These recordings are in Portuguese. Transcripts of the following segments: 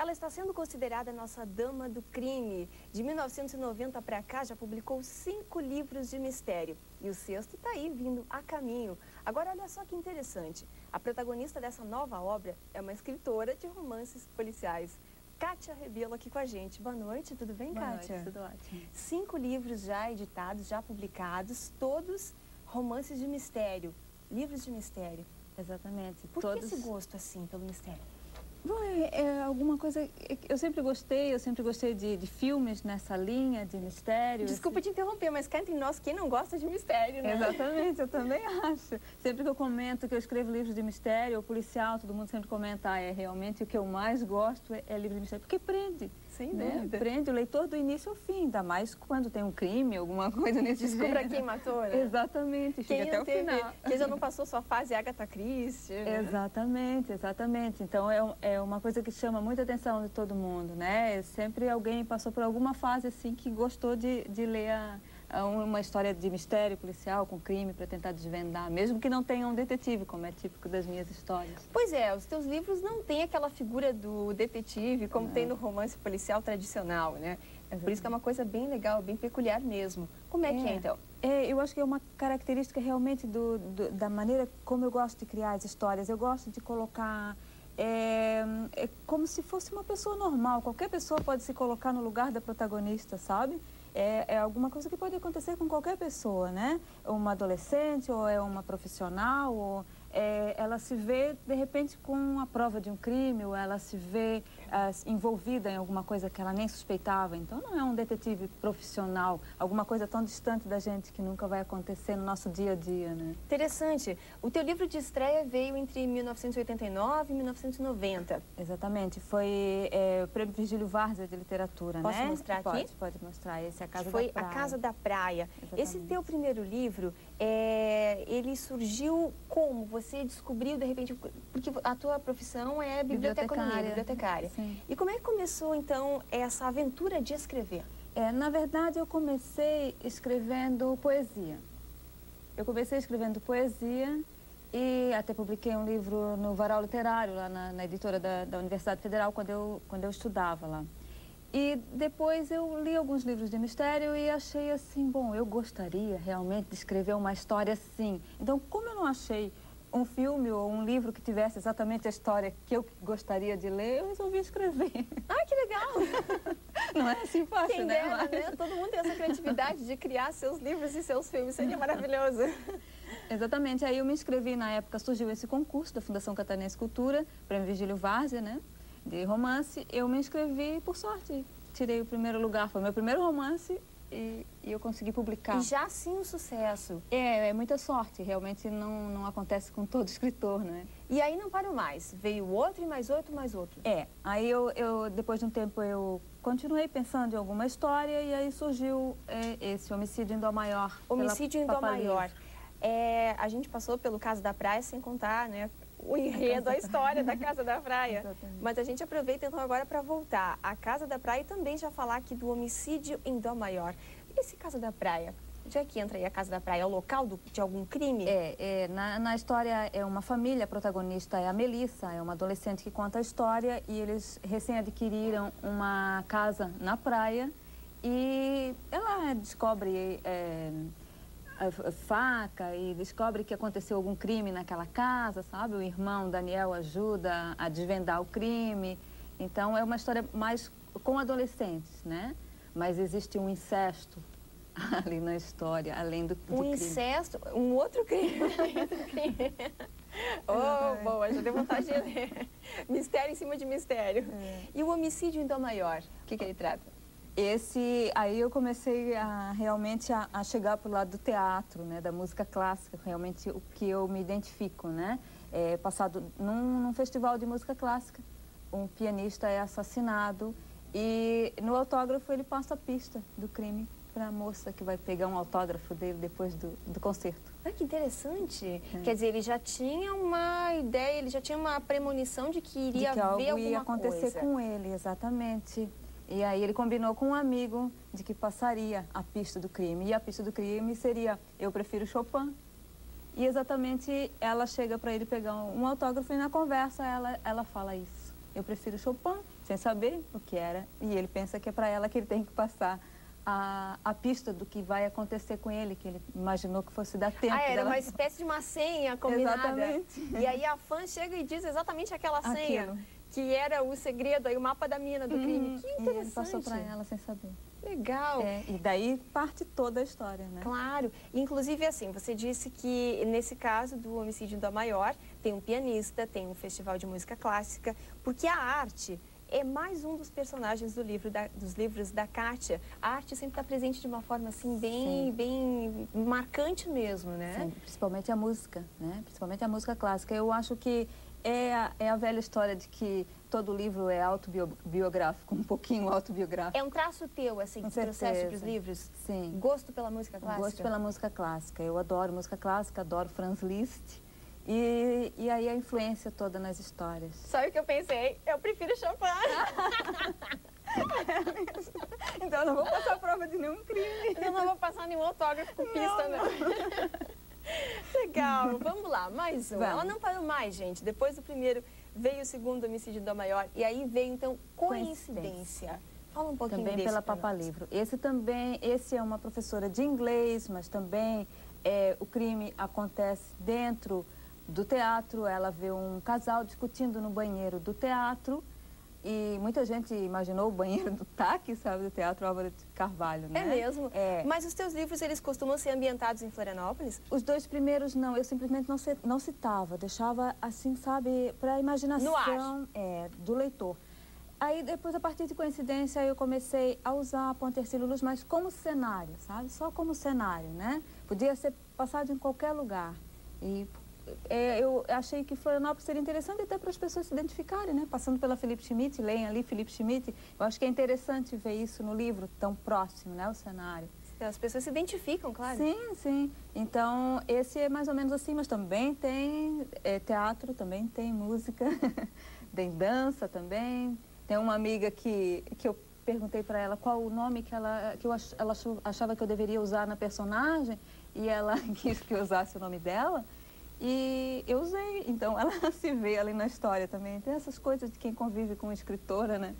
Ela está sendo considerada a nossa dama do crime. De 1990 para cá, já publicou 5 livros de mistério. E o sexto está aí, vindo a caminho. Agora, olha só que interessante. A protagonista dessa nova obra é uma escritora de romances policiais. Kátia Rebelo aqui com a gente. Boa noite, tudo bem, Kátia? Boa noite, tudo ótimo. 5 livros já editados, já publicados, todos romances de mistério, livros de mistério. Exatamente. Por que esse gosto, assim, pelo mistério? Bom, é alguma coisa... Eu sempre gostei de filmes nessa linha de mistério. Desculpa te interromper, mas cá entre nós, quem não gosta de mistério, né? Exatamente, eu também acho. Sempre que eu comento que eu escrevo livros de mistério ou policial, todo mundo sempre comenta, realmente o que eu mais gosto é livro de mistério, porque prende. Sem né? dúvida. Prende o leitor do início ao fim, ainda mais quando tem um crime, alguma coisa nesse Descubra gênero. quem matou, né? Exatamente, chega até o final. Quem já não passou sua fase Agatha Christie, né? Exatamente, exatamente. Então é uma coisa que chama muita atenção de todo mundo, né? Sempre alguém passou por alguma fase assim que gostou de ler uma história de mistério policial com crime para tentar desvendar, mesmo que não tenha um detetive, como é típico das minhas histórias. Pois é, os teus livros não têm aquela figura do detetive como tem no romance policial tradicional, né? Por isso que é uma coisa bem legal, bem peculiar mesmo. Como é que é, então? Eu acho que é uma característica realmente da maneira como eu gosto de criar as histórias. Eu gosto de colocar... É como se fosse uma pessoa normal. Qualquer pessoa pode se colocar no lugar da protagonista, sabe? É alguma coisa que pode acontecer com qualquer pessoa, né? Uma adolescente, ou é uma profissional, ou ela se vê, de repente, com a prova de um crime, ou ela se vê envolvida em alguma coisa que ela nem suspeitava. Então, não é um detetive profissional, alguma coisa tão distante da gente que nunca vai acontecer no nosso dia a dia, né? Interessante. O teu livro de estreia veio entre 1989 e 1990. Exatamente. Foi o Prêmio Virgílio Várzea de Literatura, Posso né? mostrar aqui? Pode mostrar. Esse é A Casa da Foi Praia. A Casa da Praia. Exatamente. Esse teu primeiro livro, ele surgiu como? Você descobriu, de repente, porque a tua profissão é bibliotecária. Sim. E como é que começou, então, essa aventura de escrever? Na verdade, eu comecei escrevendo poesia. Eu comecei escrevendo poesia e até publiquei um livro no Varal Literário, lá na editora da Universidade Federal, quando eu estudava lá. E depois eu li alguns livros de mistério e achei assim, bom, eu gostaria realmente de escrever uma história assim. Então, como eu não achei um filme ou um livro que tivesse exatamente a história que eu gostaria de ler, eu resolvi escrever. Ah, que legal! Não é assim fácil, Quem né? dera, né? Todo mundo tem essa criatividade de criar seus livros e seus filmes, seria maravilhoso. Exatamente, aí eu me inscrevi, na época surgiu esse concurso da Fundação Catarinense Cultura, Prêmio Virgílio Várzea, né, de romance. Eu me inscrevi por sorte, tirei o primeiro lugar, foi meu primeiro romance e eu consegui publicar. E já sim um sucesso. É muita sorte, realmente não acontece com todo escritor, né? E aí não parou mais, veio outro e mais outro, mais outro. Aí eu depois de um tempo eu continuei pensando em alguma história e aí surgiu esse Homicídio em Dó Maior. Homicídio em Dó Maior. A gente passou pelo Caso da Praia sem contar, né, o enredo, a história da Casa da Praia. Exatamente. Mas a gente aproveita então agora para voltar à Casa da Praia e também já falar aqui do Homicídio em Dó Maior. E esse Casa da Praia? Já que entra aí a Casa da Praia, é o local de algum crime? Na história é uma família, a protagonista é a Melissa, é uma adolescente que conta a história e eles recém adquiriram uma casa na praia e ela descobre a faca e descobre que aconteceu algum crime naquela casa, sabe? O irmão Daniel ajuda a desvendar o crime. Então é uma história mais com adolescentes, né? Mas existe um incesto ali na história, além do crime. Um incesto, um outro crime. Oh, boa, já deu vontade de ler. Mistério em cima de mistério. E o Homicídio em Dó Maior, o que ele trata? Aí eu comecei realmente a chegar para o lado do teatro, né, da música clássica, realmente o que eu me identifico, né? Passado num festival de música clássica, um pianista é assassinado e no autógrafo ele passa a pista do crime para a moça que vai pegar um autógrafo dele depois do concerto. Ah, que interessante. Quer dizer, ele já tinha uma ideia, ele já tinha uma premonição de que iria de que haver algo alguma ia acontecer coisa com ele, exatamente. E aí ele combinou com um amigo de que passaria a pista do crime. E a pista do crime seria Eu Prefiro Chopin. E exatamente ela chega para ele pegar um autógrafo e na conversa ela fala isso. Eu prefiro Chopin sem saber o que era. E ele pensa que é para ela que ele tem que passar a pista do que vai acontecer com ele, que ele imaginou que fosse dar tempo. Era dela... uma espécie de uma senha combinada. Exatamente. E aí a fã chega e diz exatamente aquela senha, Aquilo. que era o segredo, aí o mapa da mina do crime. Que E interessante. ele passou para ela sem saber. Legal. E daí parte toda a história, né? Claro. Inclusive, assim, você disse que nesse caso do homicídio da Maior, tem um pianista, tem um festival de música clássica, porque a arte é mais um dos personagens dos livros da Kátia. A arte sempre está presente de uma forma assim bem marcante mesmo, né? Sim, principalmente a música, né? Principalmente a música clássica. Eu acho que é a velha história de que todo livro é autobiográfico, um pouquinho autobiográfico. É um traço teu, assim, que trouxeste para os livros? Sim. Gosto pela música clássica? Gosto pela música clássica. Eu adoro música clássica, adoro Franz Liszt. E aí a influência toda nas histórias. Só o que eu pensei, eu prefiro Chopin. Então eu não vou passar prova de nenhum crime. Eu não vou passar nenhum autógrafo com pista, não. Legal, vamos lá, mais um. Vamos. Ela não parou mais, gente. Depois do primeiro, veio o segundo homicídio da Maior. E aí veio, então, Coincidência. Fala um pouquinho também desse pela pra Papa nós. Livro. Esse é uma professora de inglês, mas também o crime acontece dentro do teatro. Ela vê um casal discutindo no banheiro do teatro e muita gente imaginou o banheiro do TAC, sabe, do Teatro Álvaro de Carvalho, né? É mesmo? É. Mas os teus livros, eles costumam ser ambientados em Florianópolis? Os dois primeiros não, eu simplesmente não citava, deixava assim, sabe, para a imaginação No ar. Do leitor. Aí depois, a partir de Coincidência, eu comecei a usar a Ponte Hercílio Luz, mas como cenário, sabe? Só como cenário, né? Podia ser passado em qualquer lugar. E eu achei que Florianópolis seria interessante até para as pessoas se identificarem, né? Passando pela Felipe Schmidt, leem ali Felipe Schmidt. Eu acho que é interessante ver isso no livro, tão próximo, né? O cenário. As pessoas se identificam, claro. Sim, sim. Então, esse é mais ou menos assim, mas também tem teatro, também tem música, tem dança também. Tem uma amiga que eu perguntei para ela qual o nome que ela achava que eu deveria usar na personagem e ela quis que eu usasse o nome dela e eu usei. Então, ela se vê ali na história também. Tem essas coisas de quem convive com escritora, né?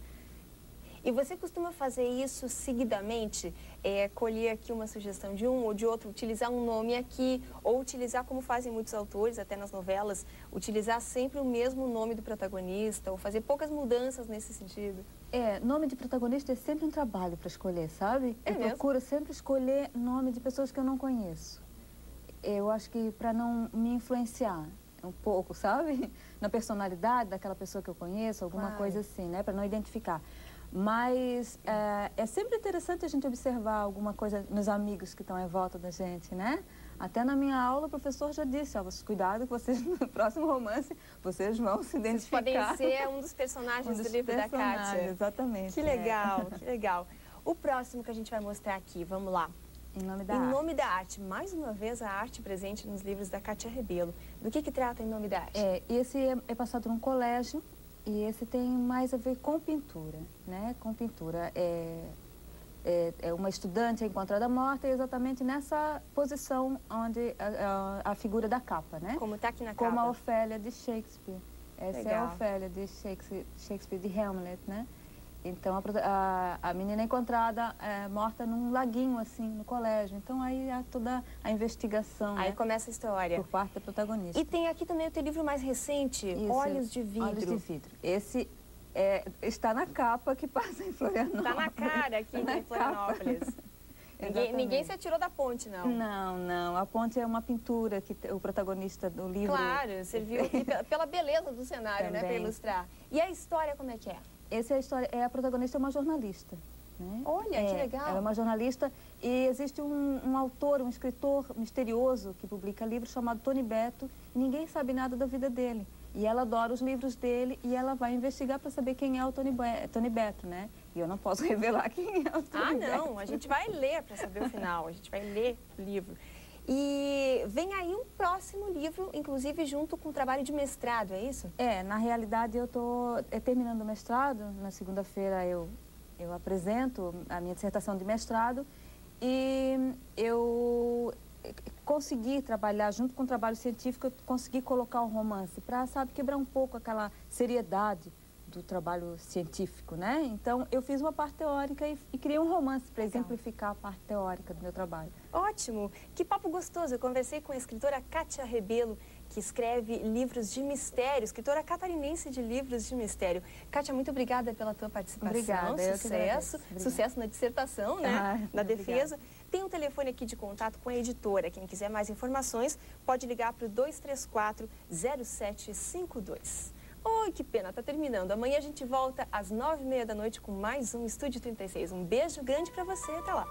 E você costuma fazer isso seguidamente? Colher aqui uma sugestão de um ou de outro, utilizar um nome aqui, ou utilizar, como fazem muitos autores, até nas novelas, utilizar sempre o mesmo nome do protagonista, ou fazer poucas mudanças nesse sentido? Nome de protagonista é sempre um trabalho para escolher, sabe? É eu mesmo? procuro sempre escolher nome de pessoas que eu não conheço. Eu acho que para não me influenciar um pouco, sabe? Na personalidade daquela pessoa que eu conheço, alguma Claro. coisa assim, né? Para não identificar. Mas é sempre interessante a gente observar alguma coisa nos amigos que estão em volta da gente, né? Até na minha aula o professor já disse, cuidado que vocês no próximo romance vocês vão se identificar. Vocês podem ser um dos personagens do livro da Kátia. Exatamente. Que legal, que legal. O próximo que a gente vai mostrar aqui, vamos lá. Em nome da Em arte. Nome da Arte. Mais uma vez a arte presente nos livros da Kátia Rebelo. Do que trata Em Nome da Arte? Esse é passado num colégio. E esse tem mais a ver com pintura, né? Com pintura. Uma estudante é encontrada morta exatamente nessa posição onde a figura da capa, né? Como está aqui na Como capa. a Ofélia de Shakespeare. Essa é a Legal. Ofélia de Shakespeare de Hamlet, né? Então a menina é encontrada morta num laguinho, assim, no colégio. Então aí há toda a investigação, Aí né? começa a história. Por parte da protagonista. E tem aqui também o teu livro mais recente, Isso, Olhos de Vidro. Olhos de Vidro. Esse está na capa que passa em Florianópolis. Está na cara aqui Tá na em Florianópolis. Exatamente. Ninguém se atirou da ponte, não. Não, não. A ponte é uma pintura que o protagonista do livro... Claro, serviu aqui pela beleza do cenário, né, para Também. ilustrar. E a história como é que é? Essa é a história. A protagonista é uma jornalista. Né? Olha, que legal. Ela é uma jornalista e existe um autor, um escritor misterioso que publica livros chamado Tony Beto e ninguém sabe nada da vida dele. E ela adora os livros dele e ela vai investigar para saber quem é o Tony Beto, né? E eu não posso revelar quem é o Tony Beto. Não, a gente vai ler para saber o final, a gente vai ler o livro. E vem aí um próximo livro, inclusive junto com o trabalho de mestrado, é isso? Na realidade eu estou terminando o mestrado, na segunda-feira eu apresento a minha dissertação de mestrado e eu consegui trabalhar junto com o trabalho científico, eu consegui colocar um romance para, sabe, quebrar um pouco aquela seriedade do trabalho científico, né? Então, eu fiz uma parte teórica e criei um romance para exemplificar a parte teórica do meu trabalho. Ótimo! Que papo gostoso! Eu conversei com a escritora Kátia Rebelo, que escreve livros de mistério, escritora catarinense de livros de mistério. Kátia, muito obrigada pela tua participação. Obrigada, Sucesso. Sucesso na dissertação, né? Na defesa. Obrigada. Tem um telefone aqui de contato com a editora. Quem quiser mais informações, pode ligar para o 234-0752. Oi, que pena, tá terminando. Amanhã a gente volta às 9h30 da noite com mais um Estúdio 36. Um beijo grande para você, até lá.